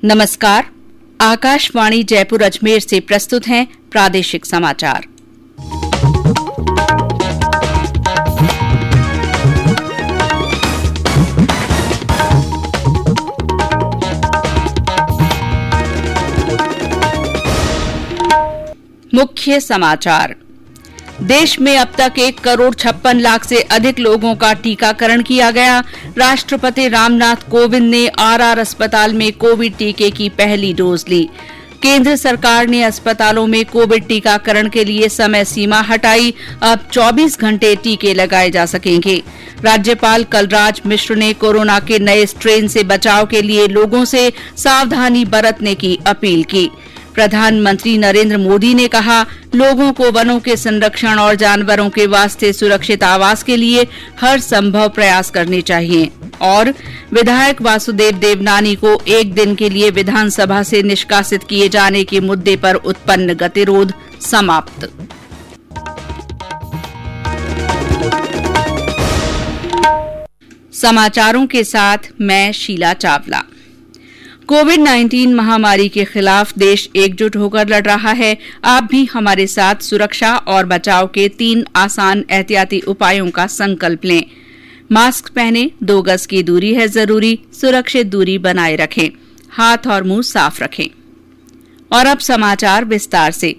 नमस्कार। आकाशवाणी जयपुर अजमेर से प्रस्तुत हैं प्रादेशिक समाचार। मुख्य समाचार। देश में अब तक 1,56,00,000 से अधिक लोगों का टीकाकरण किया गया। राष्ट्रपति रामनाथ कोविंद ने आरआर अस्पताल में कोविड टीके की पहली डोज ली। केंद्र सरकार ने अस्पतालों में कोविड टीकाकरण के लिए समय सीमा हटाई। अब 24 घंटे टीके लगाए जा सकेंगे। राज्यपाल कलराज मिश्र ने कोरोना के नए स्ट्रेन से बचाव के लिए लोगों से सावधानी बरतने की अपील की। प्रधानमंत्री नरेंद्र मोदी ने कहा, लोगों को वनों के संरक्षण और जानवरों के वास्ते सुरक्षित आवास के लिए हर संभव प्रयास करने चाहिए। और विधायक वासुदेव देवनानी को एक दिन के लिए विधानसभा से निष्कासित किए जाने के मुद्दे पर उत्पन्न गतिरोध समाप्त। समाचारों के साथ मैं शीला चावला। कोविड-19 महामारी के खिलाफ देश एकजुट होकर लड़ रहा है। आप भी हमारे साथ सुरक्षा और बचाव के 3 आसान एहतियाती उपायों का संकल्प लें। मास्क पहनें, 2 गज की दूरी है जरूरी, सुरक्षित दूरी बनाए रखें, हाथ और मुंह साफ रखें। और अब समाचार विस्तार से।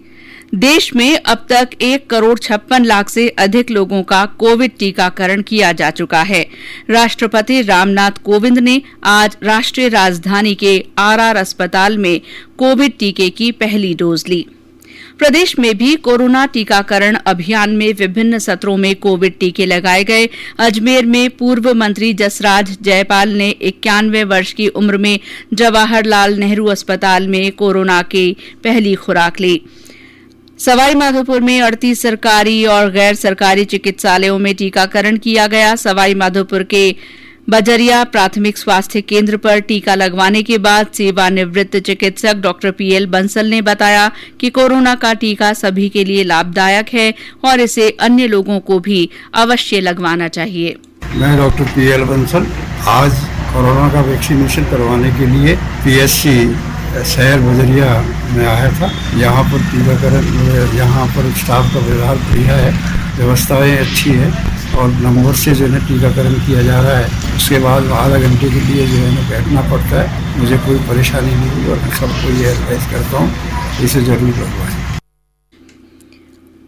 देश में अब तक 1,56,00,000 से अधिक लोगों का कोविड टीकाकरण किया जा चुका है। राष्ट्रपति रामनाथ कोविंद ने आज राष्ट्रीय राजधानी के आरआर अस्पताल में कोविड टीके की पहली डोज ली। प्रदेश में भी कोरोना टीकाकरण अभियान में विभिन्न सत्रों में कोविड टीके लगाए गए। अजमेर में पूर्व मंत्री जसराज जयपाल ने 91 वर्ष की उम्र में जवाहरलाल नेहरू अस्पताल में कोरोना की पहली खुराक ली। सवाईमाधोपुर में 38 सरकारी और गैर सरकारी चिकित्सालयों में टीकाकरण किया गया। सवाईमाधोपुर के बजरिया प्राथमिक स्वास्थ्य केंद्र पर टीका लगवाने के बाद सेवानिवृत्त चिकित्सक डॉक्टर पीएल बंसल ने बताया कि कोरोना का टीका सभी के लिए लाभदायक है और इसे अन्य लोगों को भी अवश्य लगवाना चाहिए। मैं डॉक्टर पीएल बंसल आज कोरोना का वैक्सीनेशन करवाने के लिए पीएचसी शहर बजरिया में आया था। यहाँ पर टीकाकरण, यहाँ पर स्टाफ का व्यवहार बढ़िया है, व्यवस्थाएं अच्छी है और नंबर से जो है टीकाकरण किया जा रहा है। उसके बाद आधा घंटे के लिए जो है ना बैठना पड़ता है। मुझे कोई परेशानी नहीं हुई और सबको ये एडवाइस करता हूँ इसे जरूर लगवाएं।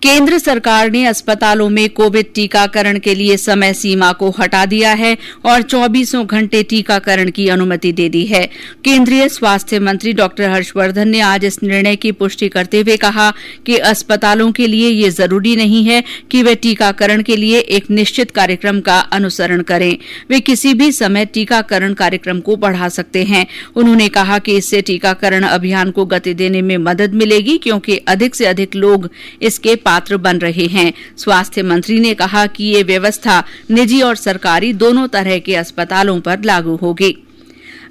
केंद्र सरकार ने अस्पतालों में कोविड टीकाकरण के लिए समय सीमा को हटा दिया है और 24 घंटे टीकाकरण की अनुमति दे दी है। केंद्रीय स्वास्थ्य मंत्री डॉक्टर हर्षवर्धन ने आज इस निर्णय की पुष्टि करते हुए कहा कि अस्पतालों के लिए ये जरूरी नहीं है कि वे टीकाकरण के लिए एक निश्चित कार्यक्रम का अनुसरण करें। वे किसी भी समय टीकाकरण कार्यक्रम को बढ़ा सकते हैं। उन्होंने कहा कि इससे टीकाकरण अभियान को गति देने में मदद मिलेगी, क्योंकि अधिक से अधिक लोग इसके पात्र बन रहे हैं। स्वास्थ्य मंत्री ने कहा कि ये व्यवस्था निजी और सरकारी दोनों तरह के अस्पतालों पर लागू होगी।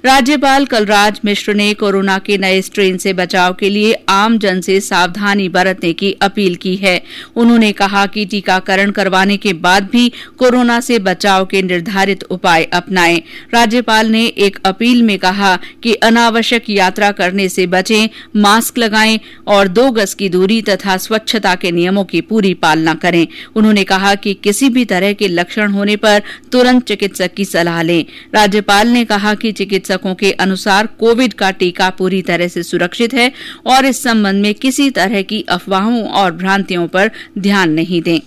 राज्यपाल कलराज मिश्र ने कोरोना के नए स्ट्रेन से बचाव के लिए आम जन से सावधानी बरतने की अपील की है। उन्होंने कहा कि टीकाकरण करवाने के बाद भी कोरोना से बचाव के निर्धारित उपाय अपनाएं। राज्यपाल ने एक अपील में कहा कि अनावश्यक यात्रा करने से बचें, मास्क लगाएं और 2 गज की दूरी तथा स्वच्छता के नियमों की पूरी पालना करें। उन्होंने कहा कि किसी भी तरह के लक्षण होने पर तुरंत चिकित्सक की सलाह लें। राज्यपाल ने कहा कि चिकित्सकों के अनुसार कोविड का टीका पूरी तरह से सुरक्षित है और इस संबंध में किसी तरह की अफवाहों और भ्रांतियों पर ध्यान नहीं दें।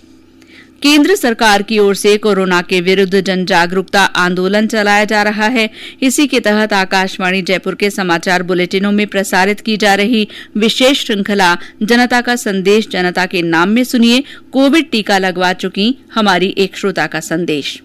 केंद्र सरकार की ओर से कोरोना के विरुद्ध जन जागरूकता आंदोलन चलाया जा रहा है। इसी के तहत आकाशवाणी जयपुर के समाचार बुलेटिनों में प्रसारित की जा रही विशेष श्रृंखला जनता का संदेश जनता के नाम में सुनिए, कोविड टीका लगवा चुकी हमारी एक श्रोता का संदेश।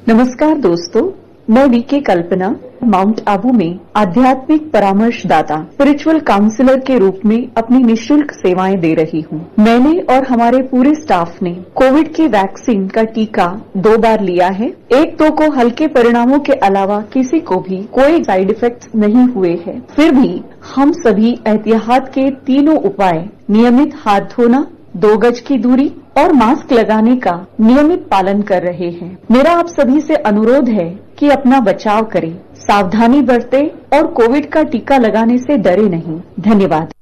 नमस्कार दोस्तों, मैं वीके कल्पना माउंट आबू में आध्यात्मिक परामर्शदाता स्पिरिचुअल काउंसलर के रूप में अपनी निःशुल्क सेवाएं दे रही हूं। मैंने और हमारे पूरे स्टाफ ने कोविड की वैक्सीन का टीका 2 बार लिया है। 1-2 को हल्के परिणामों के अलावा किसी को भी कोई साइड इफेक्ट्स नहीं हुए हैं। फिर भी हम सभी एहतियात के 3 उपाय, नियमित हाथ धोना, 2 गज की दूरी और मास्क लगाने का नियमित पालन कर रहे हैं। मेरा आप सभी से अनुरोध है कि अपना बचाव करें, सावधानी बरतें और कोविड का टीका लगाने से डरे नहीं। धन्यवाद।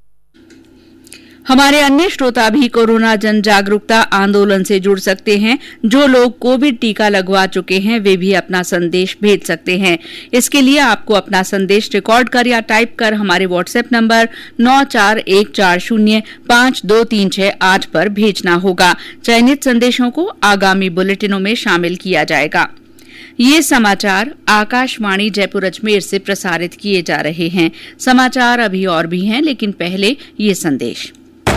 हमारे अन्य श्रोता भी कोरोना जन जागरूकता आंदोलन से जुड़ सकते हैं। जो लोग कोविड टीका लगवा चुके हैं वे भी अपना संदेश भेज सकते हैं। इसके लिए आपको अपना संदेश रिकॉर्ड कर या टाइप कर हमारे व्हाट्सएप नंबर 9414052368 पर भेजना होगा। चयनित संदेशों को आगामी बुलेटिनों में शामिल किया जाएगा। ये समाचार आकाशवाणी जयपुर अजमेर से प्रसारित किए जा रहे हैं। समाचार अभी और भी हैं, लेकिन पहले ये संदेश।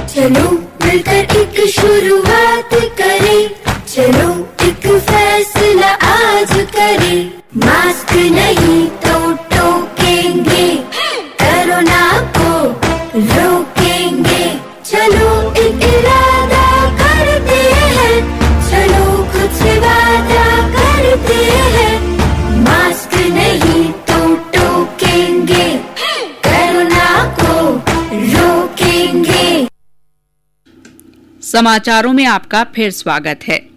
चलो मिलकर एक शुरुआत करें, चलो एक फैसला आज करें, मास्क नहीं तो टोकेंगे, कोरोना को रोकेंगे, चलो एक इरादा करते हैं, चलो कुछ वादा करते हैं, मास्क नहीं तो टोकेंगे, कोरोना को रोकेंगे। समाचारों में आपका फिर स्वागत है।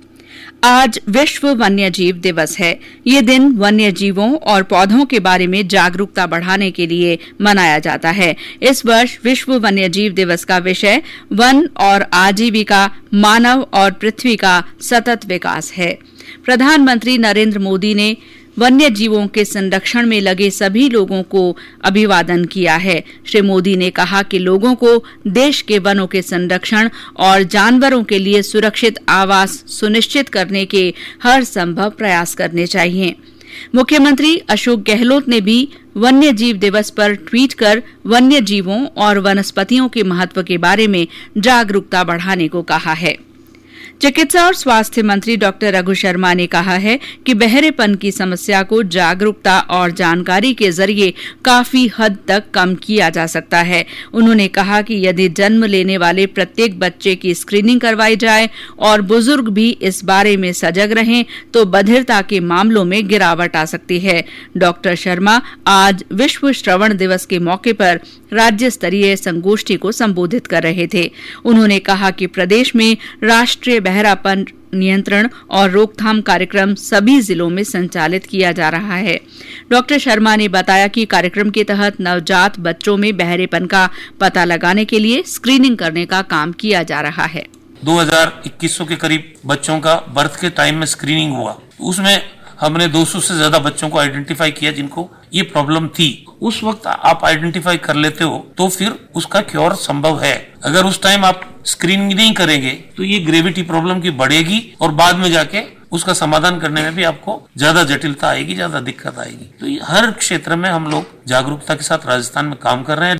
आज विश्व वन्यजीव दिवस है। ये दिन वन्य जीवों और पौधों के बारे में जागरूकता बढ़ाने के लिए मनाया जाता है। इस वर्ष विश्व वन्यजीव दिवस का विषय वन और आजीविका, मानव और पृथ्वी का सतत विकास है। प्रधानमंत्री नरेंद्र मोदी ने वन्य जीवों के संरक्षण में लगे सभी लोगों को अभिवादन किया है। श्री मोदी ने कहा कि लोगों को देश के वनों के संरक्षण और जानवरों के लिए सुरक्षित आवास सुनिश्चित करने के हर संभव प्रयास करने चाहिए। मुख्यमंत्री अशोक गहलोत ने भी वन्य जीव दिवस पर ट्वीट कर वन्य जीवों और वनस्पतियों के महत्व के बारे में जागरूकता बढ़ाने को कहा है। चिकित्सा और स्वास्थ्य मंत्री डॉक्टर रघु शर्मा ने कहा है कि बहरेपन की समस्या को जागरूकता और जानकारी के जरिए काफी हद तक कम किया जा सकता है। उन्होंने कहा कि यदि जन्म लेने वाले प्रत्येक बच्चे की स्क्रीनिंग करवाई जाए और बुजुर्ग भी इस बारे में सजग रहें तो बधिरता के मामलों में गिरावट आ सकती है। डॉक्टर शर्मा आज विश्व श्रवण दिवस के मौके पर राज्य स्तरीय संगोष्ठी को संबोधित कर रहे थे। उन्होंने कहा कि प्रदेश में राष्ट्रीय बहरापन नियंत्रण और रोकथाम कार्यक्रम सभी जिलों में संचालित किया जा रहा है। डॉक्टर शर्मा ने बताया कि कार्यक्रम के तहत नवजात बच्चों में बहरेपन का पता लगाने के लिए स्क्रीनिंग करने का काम किया जा रहा है। 2021 के करीब बच्चों का बर्थ के टाइम में स्क्रीनिंग हुआ। उसमें हमने 200 से ज्यादा बच्चों को आइडेंटिफाई किया जिनको ये प्रॉब्लम थी। उस वक्त आप आइडेंटिफाई कर लेते हो तो फिर उसका क्योर संभव है। अगर उस टाइम आप स्क्रीनिंग नहीं करेंगे तो ये ग्रेविटी प्रॉब्लम की बढ़ेगी और बाद में जाके उसका समाधान करने में भी आपको ज्यादा जटिलता आएगी, ज्यादा दिक्कत आएगी। तो ये हर क्षेत्र में हम लोग जागरूकता के साथ राजस्थान में काम कर रहे हैं।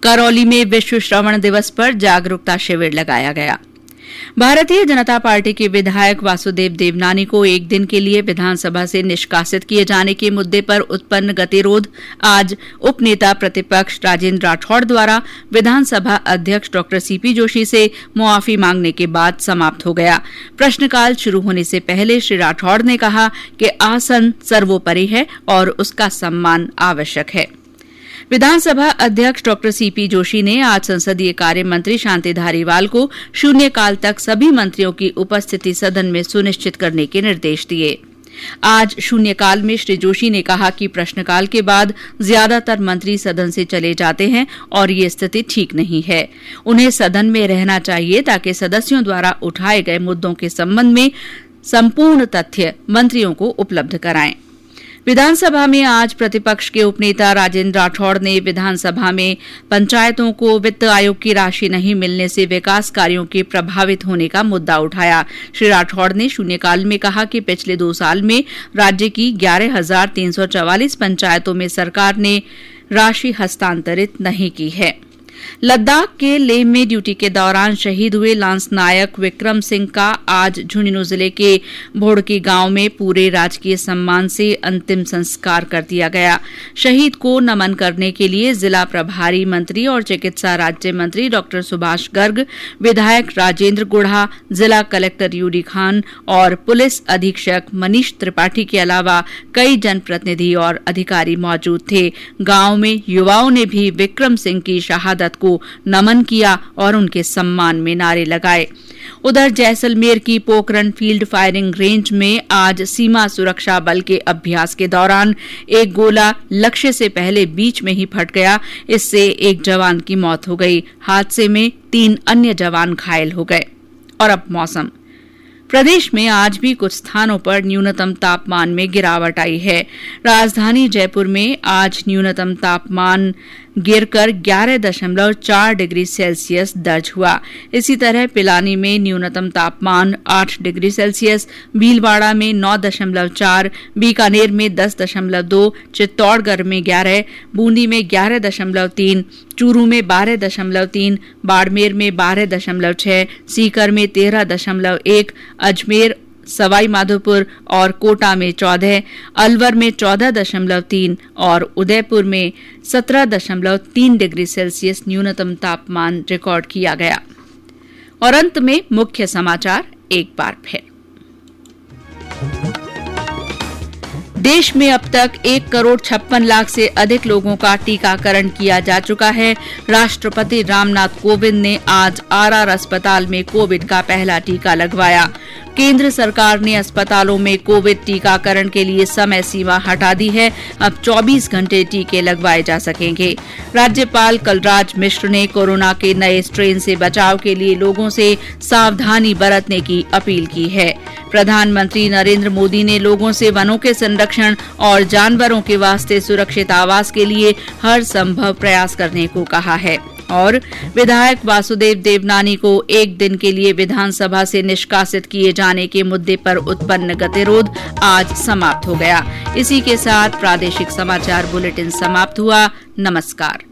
करौली में विश्व श्रवण दिवस पर जागरूकता शिविर लगाया गया। भारतीय जनता पार्टी के विधायक वासुदेव देवनानी को एक दिन के लिए विधानसभा से निष्कासित किए जाने के मुद्दे पर उत्पन्न गतिरोध आज उपनेता प्रतिपक्ष राजेंद्र राठौड़ द्वारा विधानसभा अध्यक्ष डॉ सीपी जोशी से मुआफी मांगने के बाद समाप्त हो गया। प्रश्नकाल शुरू होने से पहले श्री राठौड़ ने कहा कि आसन सर्वोपरि है और उसका सम्मान आवश्यक है। विधानसभा अध्यक्ष डॉ सीपी जोशी ने आज संसदीय कार्य मंत्री शांति धारीवाल को शून्यकाल तक सभी मंत्रियों की उपस्थिति सदन में सुनिश्चित करने के निर्देश दिए। आज शून्यकाल में श्री जोशी ने कहा कि प्रश्नकाल के बाद ज्यादातर मंत्री सदन से चले जाते हैं और ये स्थिति ठीक नहीं है। उन्हें सदन में रहना चाहिए ताकि सदस्यों द्वारा उठाए गए मुद्दों के संबंध में संपूर्ण तथ्य मंत्रियों को उपलब्ध कराएं। विधानसभा में आज प्रतिपक्ष के उपनेता राजेंद्र राठौड़ ने विधानसभा में पंचायतों को वित्त आयोग की राशि नहीं मिलने से विकास कार्यों के प्रभावित होने का मुद्दा उठाया। श्री राठौड़ ने शून्यकाल में कहा कि पिछले 2 साल में राज्य की 11,344 पंचायतों में सरकार ने राशि हस्तांतरित नहीं की है। लद्दाख के लेह में ड्यूटी के दौरान शहीद हुए लांस नायक विक्रम सिंह का आज झुंझुनू जिले के भोड़की गांव में पूरे राजकीय सम्मान से अंतिम संस्कार कर दिया गया। शहीद को नमन करने के लिए जिला प्रभारी मंत्री और चिकित्सा राज्य मंत्री डॉ सुभाष गर्ग, विधायक राजेंद्र गुढ़ा, जिला कलेक्टर यूडी खान और पुलिस अधीक्षक मनीष त्रिपाठी के अलावा कई जनप्रतिनिधि और अधिकारी मौजूद थे। गांव में युवाओं ने भी विक्रम सिंह की शहादत को नमन किया और उनके सम्मान में नारे लगाए। उधर जैसलमेर की पोखरण फील्ड फायरिंग रेंज में आज सीमा सुरक्षा बल के अभ्यास के दौरान एक गोला लक्ष्य से पहले बीच में ही फट गया। इससे एक जवान की मौत हो गई। हादसे में 3 अन्य जवान घायल हो गए। और अब मौसम। प्रदेश में आज भी कुछ स्थानों पर न्यूनतम तापमान में गिरावट आई है। राजधानी जयपुर में आज न्यूनतम तापमान गिरकर 11.4 डिग्री सेल्सियस दर्ज हुआ। इसी तरह पिलानी में न्यूनतम तापमान 8 डिग्री सेल्सियस, भीलवाड़ा में 9.4, बीकानेर में 10.2, चित्तौड़गढ़ में 11, बूंदी में 11.3, चूरू में 12.3, बाड़मेर में 12.6, सीकर में 13.1, अजमेर, सवाई माधोपुर और कोटा में 14, अलवर में 14.3 और उदयपुर में 17.3 डिग्री सेल्सियस न्यूनतम तापमान रिकॉर्ड किया गया। और अंत में मुख्य समाचार एक बार फिर। देश में अब तक 1,56,00,000 से अधिक लोगों का टीकाकरण किया जा चुका है। राष्ट्रपति रामनाथ कोविंद ने आज आरआर अस्पताल में कोविड का पहला टीका लगवाया। केंद्र सरकार ने अस्पतालों में कोविड टीकाकरण के लिए समय सीमा हटा दी है। अब 24 घंटे टीके लगवाए जा सकेंगे। राज्यपाल कलराज मिश्र ने कोरोना के नए स्ट्रेन से बचाव के लिए लोगों से सावधानी बरतने की अपील की है। प्रधानमंत्री नरेंद्र मोदी ने लोगों से वनों के संरक्षण और जानवरों के वास्ते सुरक्षित आवास के लिए हर संभव प्रयास करने को कहा है। और विधायक वासुदेव देवनानी को 1 दिन के लिए विधानसभा से निष्कासित किए जाने के मुद्दे पर उत्पन्न गतिरोध आज समाप्त हो गया। इसी के साथ प्रादेशिक समाचार बुलेटिन समाप्त हुआ। नमस्कार।